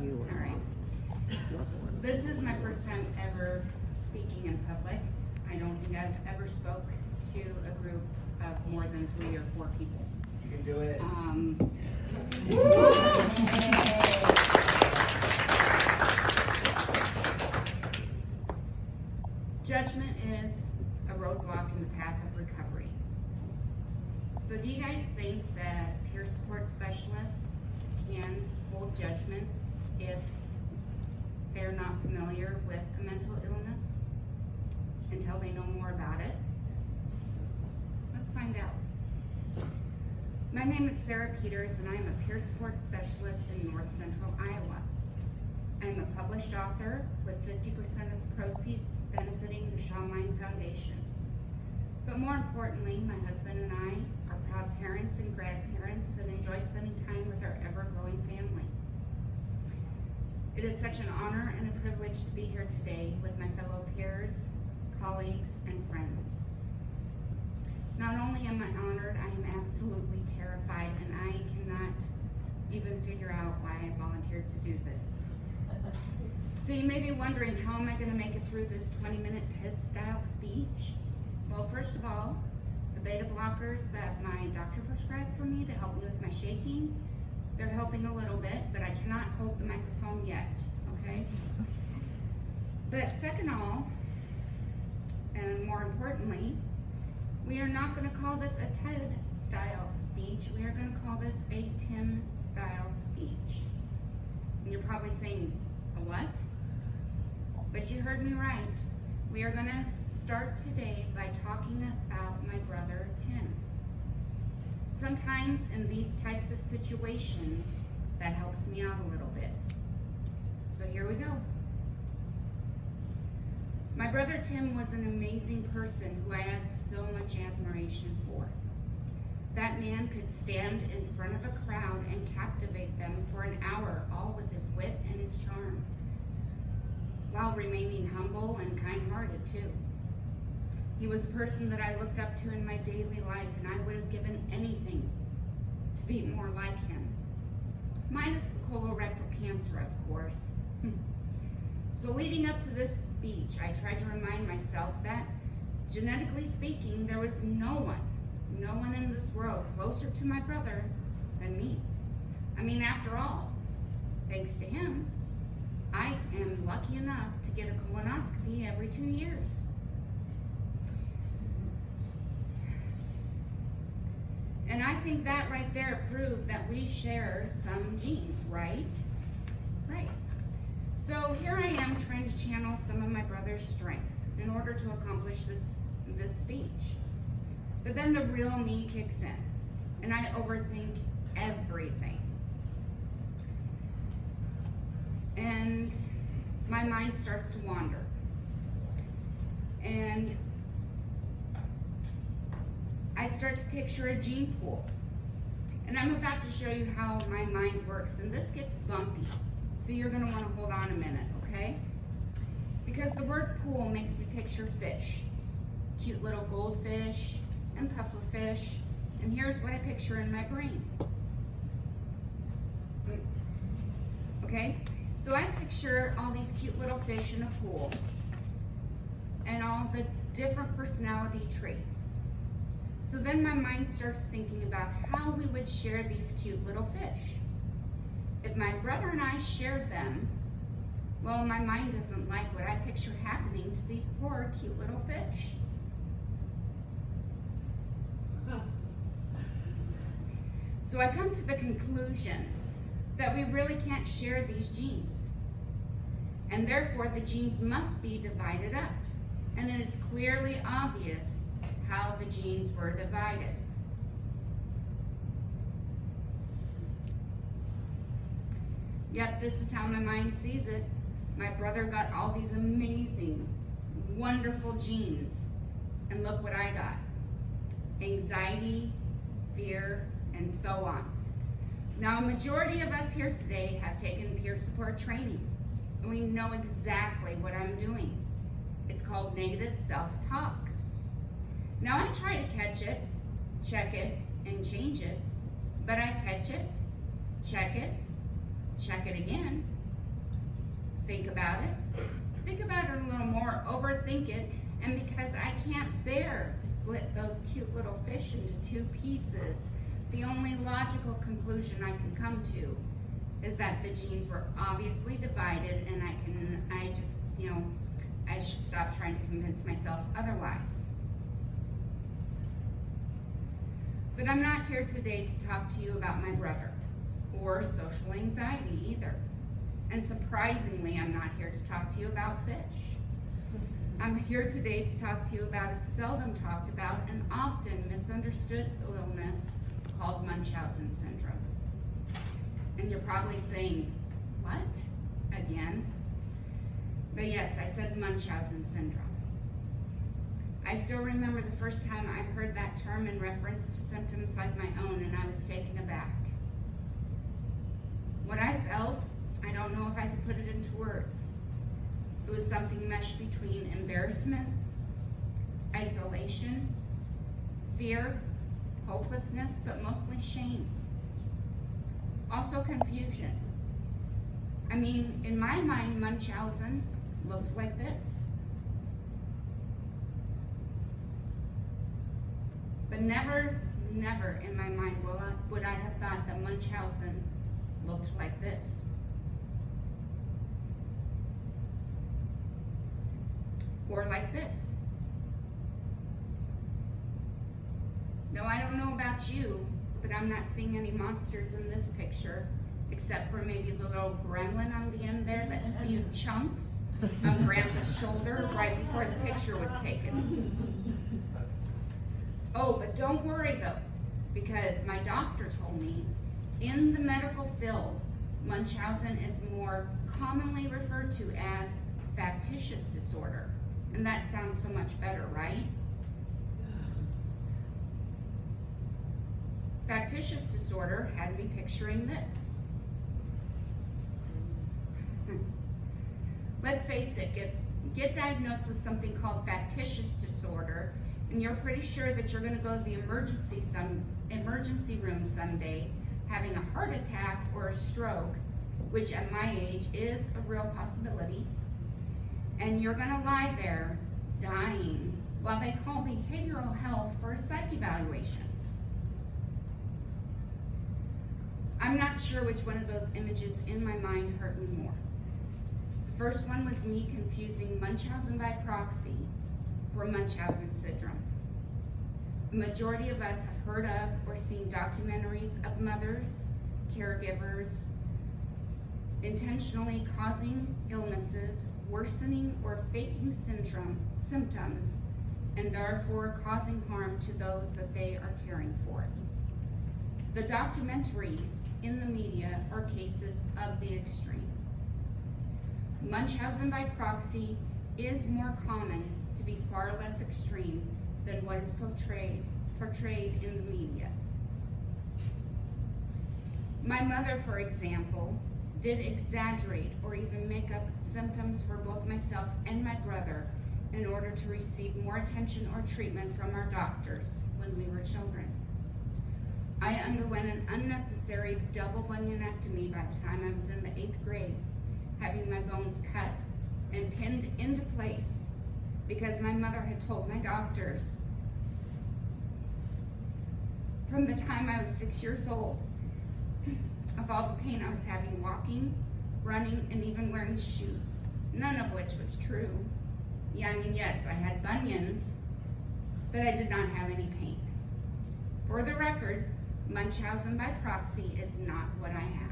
you. All right. This is my first time ever speaking in public. I don't think I've ever spoke to a group of more than 3 or 4 people. You can do it. Judgment is a roadblock in the path of recovery. So do you guys think that peer support specialists can hold judgment if they're not familiar with a mental illness until they know more about it? Let's find out. My name is Sarah Peters, and I am a peer support specialist in North Central Iowa. I am a published author with 50% of the proceeds benefiting the Shaw Mind Foundation. But more importantly, my husband and I are proud parents and grandparents that enjoy spending time with our ever-growing family. It is such an honor and a privilege to be here today with my fellow peers, colleagues, and friends. Not only am I honored, I am absolutely terrified, and I cannot even figure out why I volunteered to do this. So you may be wondering, how am I going to make it through this 20-minute TED-style speech? Well, first of all, the beta blockers that my doctor prescribed for me to help me with my shaking, they're helping a little bit, but I cannot hold the microphone yet, okay? But second of all, and more importantly, we are not going to call this a TED-style speech. We are going to call this a Tim-style speech. And you're probably saying, a what? But you heard me right. We are going to start today by talking about my brother, Tim. Sometimes in these types of situations, that helps me out a little bit. So here we go. My brother Tim was an amazing person who I had so much admiration for. That man could stand in front of a crowd and captivate them for an hour, all with his wit and his charm, while remaining humble and kind-hearted too. He was a person that I looked up to in my daily life, and I would have given anything to be more like him. Minus the colorectal cancer, of course. So leading up to this speech, I tried to remind myself that, genetically speaking, there was no one in this world closer to my brother than me. I mean, after all, thanks to him, I am lucky enough to get a colonoscopy every 2 years. And I think that right there proved that we share some genes, right? Right. So here I am trying to channel some of my brother's strengths in order to accomplish this speech. But then the real me kicks in, and I overthink everything. And my mind starts to wander. And I start to picture a gene pool. And I'm about to show you how my mind works, and this gets bumpy. So you're gonna wanna hold on a minute, okay? Because the word pool makes me picture fish. Cute little goldfish and pufferfish. And here's what I picture in my brain. Okay? So I picture all these cute little fish in a pool and all the different personality traits. So then my mind starts thinking about how we would share these cute little fish. If my brother and I shared them, well, my mind doesn't like what I picture happening to these poor cute little fish. So I come to the conclusion that we really can't share these genes. And therefore the genes must be divided up. And it is clearly obvious how the genes were divided. Yep, this is how my mind sees it. My brother got all these amazing, wonderful genes. And look what I got. Anxiety, fear, and so on. Now, a majority of us here today have taken peer support training, and we know exactly what I'm doing. It's called negative self-talk. Now, I try to catch it, check it, and change it, but I catch it, check it again, Think about it. Think about it a little more, overthink it, and because I can't bear to split those cute little fish into two pieces, the only logical conclusion I can come to is that the genes were obviously divided, and I should stop trying to convince myself otherwise. But I'm not here today to talk to you about my brother, or social anxiety either. And surprisingly, I'm not here to talk to you about fish. I'm here today to talk to you about a seldom talked about and often misunderstood illness called Munchausen syndrome. And you're probably saying, what? Again? But yes, I said Munchausen syndrome. I still remember the first time I heard that term in reference to symptoms like my own, and I was taken aback. What I felt, I don't know if I could put it into words. It was something meshed between embarrassment, isolation, fear, hopelessness, but mostly shame. Also confusion. I mean, in my mind, Munchausen looked like this. But never in my mind would I have thought that Munchausen looked like this. Or like this. Now, I don't know about you, but I'm not seeing any monsters in this picture, except for maybe the little gremlin on the end there that spewed chunks on Grandpa's shoulder right before the picture was taken. Oh, but don't worry though, because my doctor told me in the medical field, Munchausen is more commonly referred to as factitious disorder. And that sounds so much better, right? Factitious disorder had me picturing this. Let's face it, get diagnosed with something called factitious disorder, and you're pretty sure that you're going to go to the emergency room someday having a heart attack or a stroke, which at my age is a real possibility, and you're going to lie there dying while they call behavioral health for a psych evaluation. I'm not sure which one of those images in my mind hurt me more. The first one was me confusing Munchausen by proxy for Munchausen syndrome. The majority of us have heard of or seen documentaries of mothers, caregivers, intentionally causing illnesses, worsening or faking symptoms, and therefore causing harm to those that they are caring for. The documentaries in the media are cases of the extreme. Munchausen by proxy is more common to be far less extreme than what is portrayed in the media. My mother, for example, did exaggerate or even make up symptoms for both myself and my brother in order to receive more attention or treatment from our doctors when we were children. I underwent an unnecessary double bunionectomy by the time I was in the 8th grade, having my bones cut and pinned into place because my mother had told my doctors from the time I was 6 years old of all the pain I was having walking, running, and even wearing shoes, none of which was true. Yes, I had bunions, but I did not have any pain. For the record, Munchausen by proxy is not what I have.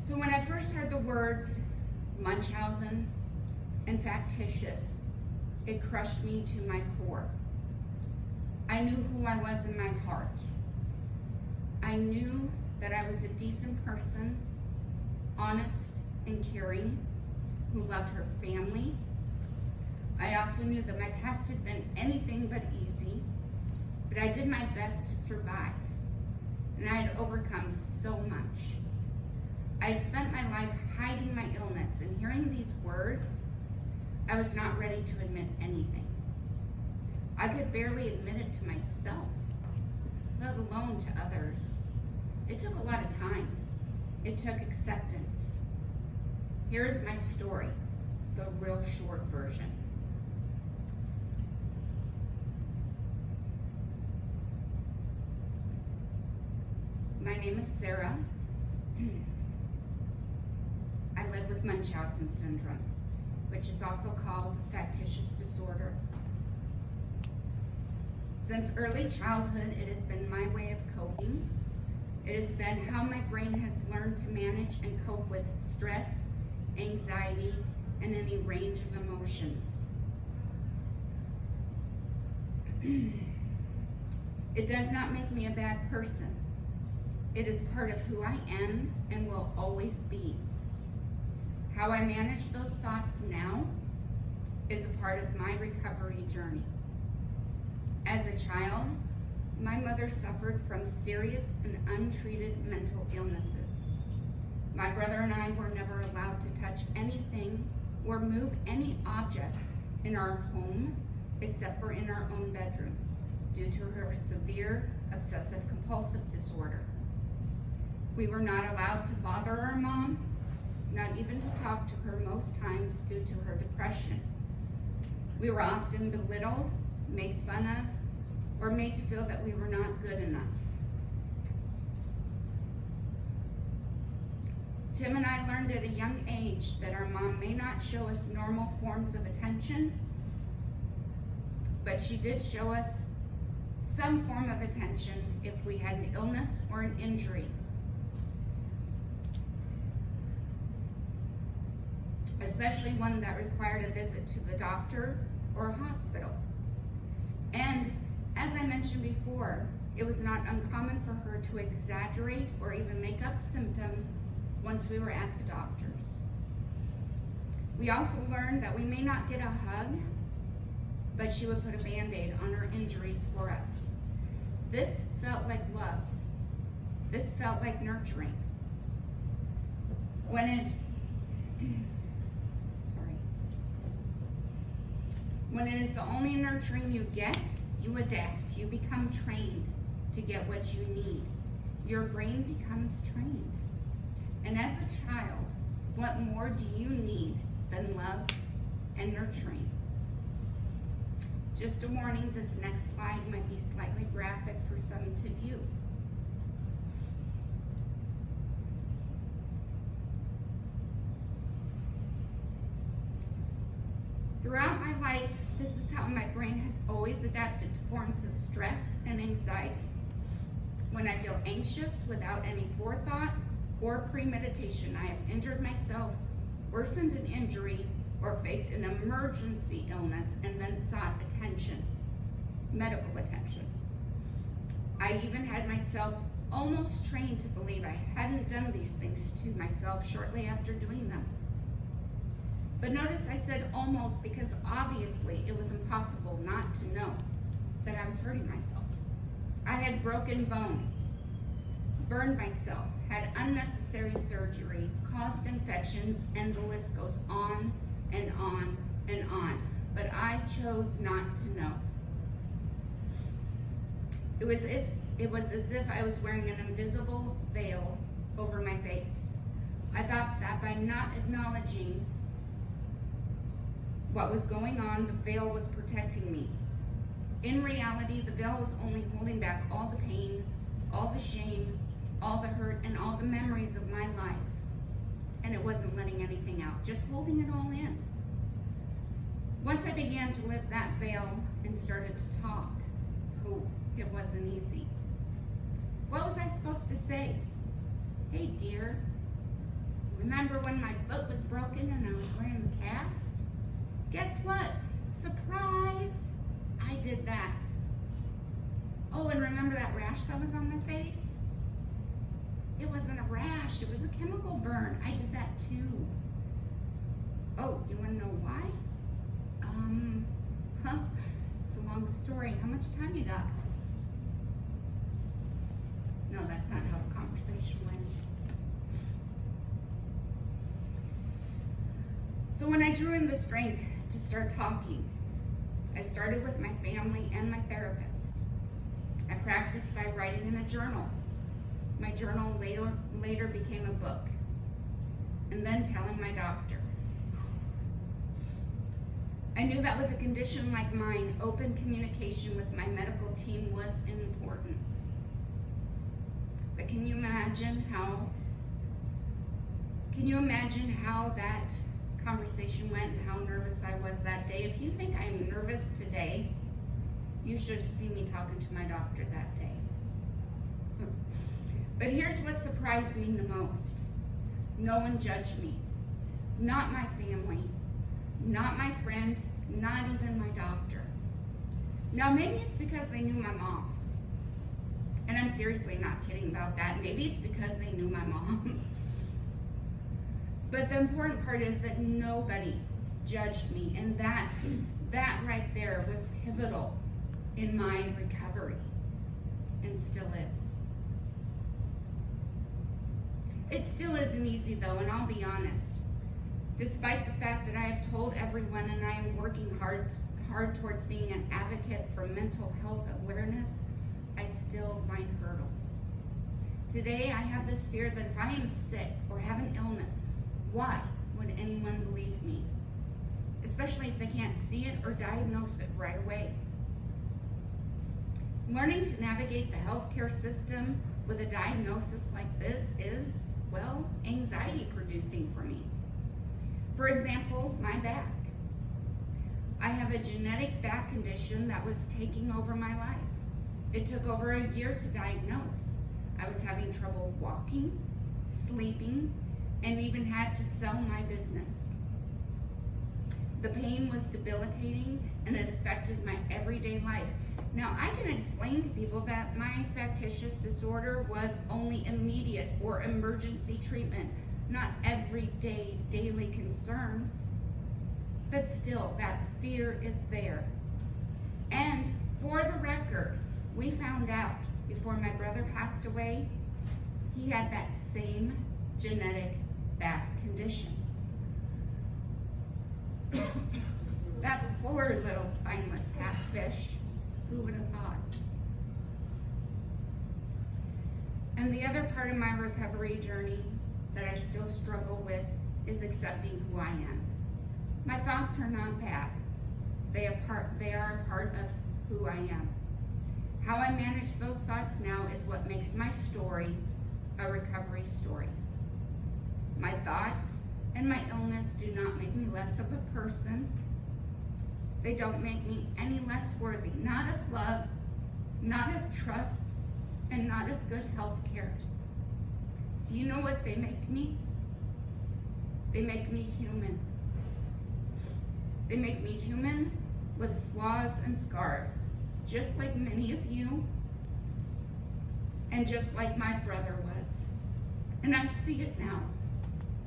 So when I first heard the words Munchausen and factitious, it crushed me to my core. I knew who I was in my heart. I knew that I was a decent person, honest and caring, who loved her family. I also knew that my past had been anything but easy, but I did my best to survive, and I had overcome so much. I had spent my life hiding my illness, and hearing these words, I was not ready to admit anything. I could barely admit it to myself, let alone to others. It took a lot of time. It took acceptance. Here's my story, the real short version. My name is Sarah. I live with Munchausen syndrome, which is also called factitious disorder. Since early childhood, it has been my way of coping. It has been how my brain has learned to manage and cope with stress, anxiety, and any range of emotions. It does not make me a bad person. It is part of who I am and will always be. How I manage those thoughts now is a part of my recovery journey. As a child, my mother suffered from serious and untreated mental illnesses. My brother and I were never allowed to touch anything or move any objects in our home except for in our own bedrooms due to her severe obsessive-compulsive disorder. We were not allowed to bother our mom, not even to talk to her most times due to her depression. We were often belittled, made fun of, or made to feel that we were not good enough. Tim and I learned at a young age that our mom may not show us normal forms of attention, but she did show us some form of attention if we had an illness or an injury. Especially one that required a visit to the doctor or a hospital. And as I mentioned before, it was not uncommon for her to exaggerate or even make up symptoms once we were at the doctor's. We also learned that we may not get a hug, but she would put a Band-Aid on her injuries for us. This felt like love. This felt like nurturing. When it is the only nurturing you get, you adapt. You become trained to get what you need. Your brain becomes trained. And as a child, what more do you need than love and nurturing? Just a warning, this next slide might be slightly graphic for some to view. Throughout my life, this is how my brain has always adapted to forms of stress and anxiety. When I feel anxious without any forethought or premeditation, I have injured myself, worsened an injury, or faked an emergency illness and then sought attention, medical attention. I even had myself almost trained to believe I hadn't done these things to myself shortly after doing them. But notice I said almost because obviously it was impossible not to know that I was hurting myself. I had broken bones, burned myself, had unnecessary surgeries, caused infections, and the list goes on and on and on. But I chose not to know. It was as if I was wearing an invisible veil over my face. I thought that by not acknowledging what was going on, the veil was protecting me. In reality, the veil was only holding back all the pain, all the shame, all the hurt, and all the memories of my life. And it wasn't letting anything out, just holding it all in. Once I began to lift that veil and started to talk, it wasn't easy. What was I supposed to say? Hey dear, remember when my foot was broken and I was wearing the cast? Guess what? Surprise! I did that. Oh, and remember that rash that was on my face? It wasn't a rash, it was a chemical burn. I did that too. Oh, you want to know why? It's a long story. How much time you got? No, that's not how the conversation went. So when I drew in the strength to start talking, I started with my family and my therapist. I practiced by writing in a journal, My journal later became a book, and then telling my doctor. I knew that with a condition like mine, open communication with my medical team was important. But can you imagine how that conversation went and how nervous I was that day? If you think I'm nervous today, you should have seen me talking to my doctor that day. But here's what surprised me the most. No one judged me. Not my family, not my friends, not even my doctor. Now maybe it's because they knew my mom. And I'm seriously not kidding about that. Maybe it's because they knew my mom. But the important part is that nobody judged me, and that right there was pivotal in my recovery, and still is. It still isn't easy though, and I'll be honest. Despite the fact that I have told everyone and I am working hard towards being an advocate for mental health awareness, I still find hurdles. Today I have this fear that if I am sick or have an illness, why would anyone believe me? Especially if they can't see it or diagnose it right away. Learning to navigate the healthcare system with a diagnosis like this is, well, anxiety producing for me. For example, my back. I have a genetic back condition that was taking over my life. It took over a year to diagnose. I was having trouble walking, sleeping, and even had to sell my business. The pain was debilitating and it affected my everyday life. Now, I can explain to people that my factitious disorder was only immediate or emergency treatment, not everyday, daily concerns. But still, that fear is there. And for the record, we found out before my brother passed away, he had that same genetic back condition. That poor little spineless catfish, who would have thought? And the other part of my recovery journey that I still struggle with is accepting who I am. My thoughts are not bad. They are a part of who I am. How I manage those thoughts now is what makes my story a recovery story. My thoughts and my illness do not make me less of a person. They don't make me any less worthy, not of love, not of trust, and not of good health care. Do you know what they make me? They make me human. They make me human with flaws and scars, just like many of you, and just like my brother was. And I see it now.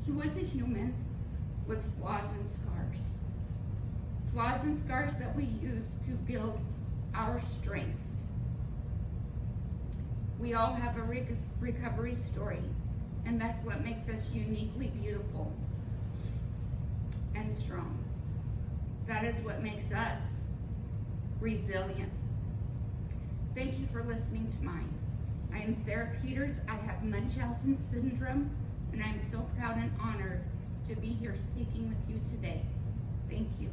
He was a human with flaws and scars. Flaws and scars that we use to build our strengths. We all have a recovery story, and that's what makes us uniquely beautiful and strong. That is what makes us resilient. Thank you for listening to mine. I am Sarah Peters. I have Munchausen syndrome, and I'm so proud and honored to be here speaking with you today. Thank you.